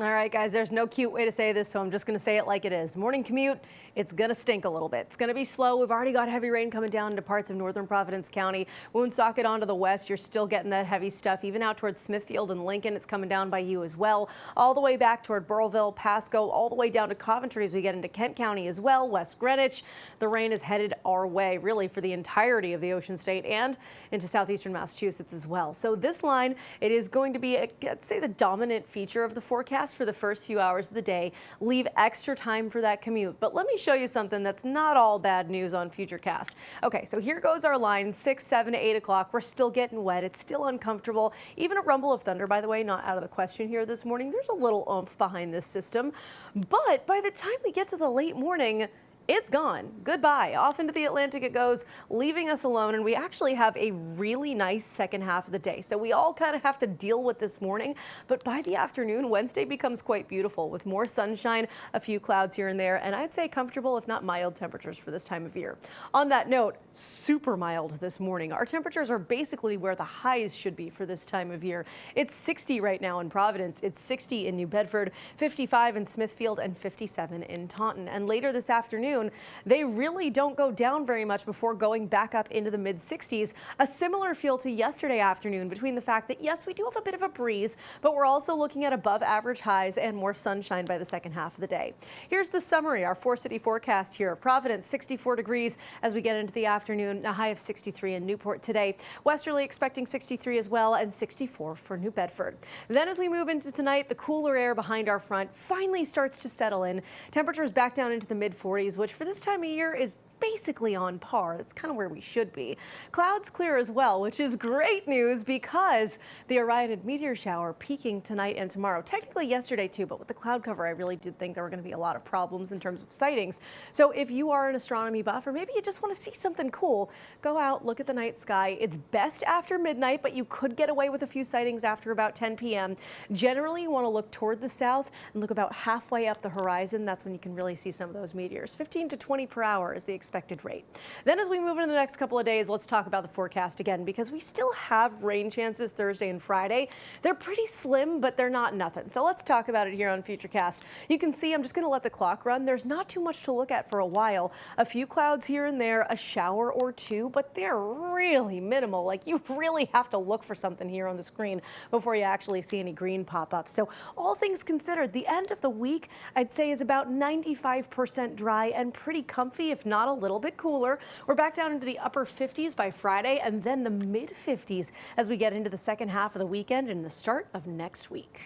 All right, guys, there's no cute way to say this, so I'm just going to say it like it is. Morning commute, it's going to stink a little bit. It's going to be slow. We've already got heavy rain coming down into parts of northern Providence County. Woonsocket onto the west, you're still getting that heavy stuff. Even out towards Smithfield and Lincoln, it's coming down by you as well. All the way back toward Burrillville, Pasco, all the way down to Coventry as we get into Kent County as well, West Greenwich. The rain is headed our way, really, for the entirety of the Ocean State and into southeastern Massachusetts as well. So this line, it is going to be, let's say, the dominant feature of the forecast for the first few hours of the day. Leave extra time for that commute. But let me show you something that's not all bad news on Futurecast. Okay, so here goes our line, 6, 7, 8 o'clock. We're still getting wet. It's still uncomfortable. Even a rumble of thunder, by the way, not out of the question here this morning. There's a little oomph behind this system. But by the time we get to the late morning, it's gone. Goodbye. Off into the Atlantic it goes, leaving us alone. And we actually have a really nice second half of the day. So we all kind of have to deal with this morning. But by the afternoon, Wednesday becomes quite beautiful with more sunshine, a few clouds here and there, and I'd say comfortable, if not mild temperatures for this time of year. On that note, super mild this morning. Our temperatures are basically where the highs should be for this time of year. It's 60 right now in Providence. It's 60 in New Bedford, 55 in Smithfield, and 57 in Taunton. And later this afternoon, they really don't go down very much before going back up into the mid 60s. A similar feel to yesterday afternoon between the fact that, yes, we do have a bit of a breeze, but we're also looking at above average highs and more sunshine by the second half of the day. Here's the summary, our 4-city forecast here. Providence, 64 degrees as we get into the afternoon, a high of 63 in Newport today. Westerly expecting 63 as well, and 64 for New Bedford. Then as we move into tonight, the cooler air behind our front finally starts to settle in. Temperatures back down into the mid 40s, which for this time of year is basically on par. That's kind of where we should be. Clouds clear as well, which is great news because the Orionid meteor shower peaking tonight and tomorrow. Technically yesterday too, but with the cloud cover, I really did think there were going to be a lot of problems in terms of sightings. So if you are an astronomy buff, or maybe you just want to see something cool, go out, look at the night sky. It's best after midnight, but you could get away with a few sightings after about 10 p.m. Generally, you want to look toward the south and look about halfway up the horizon. That's when you can really see some of those meteors. 15 to 20 per hour is the expected rate. Then as we move into the next couple of days, let's talk about the forecast again, because we still have rain chances Thursday and Friday. They're pretty slim, but they're not nothing. So let's talk about it here on Futurecast. You can see I'm just going to let the clock run. There's not too much to look at for a while. A few clouds here and there, a shower or two, but they're really minimal. Like, you really have to look for something here on the screen before you actually see any green pop up. So all things considered, the end of the week, I'd say, is about 95% dry and pretty comfy, if not a little bit cooler. We're back down into the upper 50s by Friday, and then the mid 50s as we get into the second half of the weekend and the start of next week.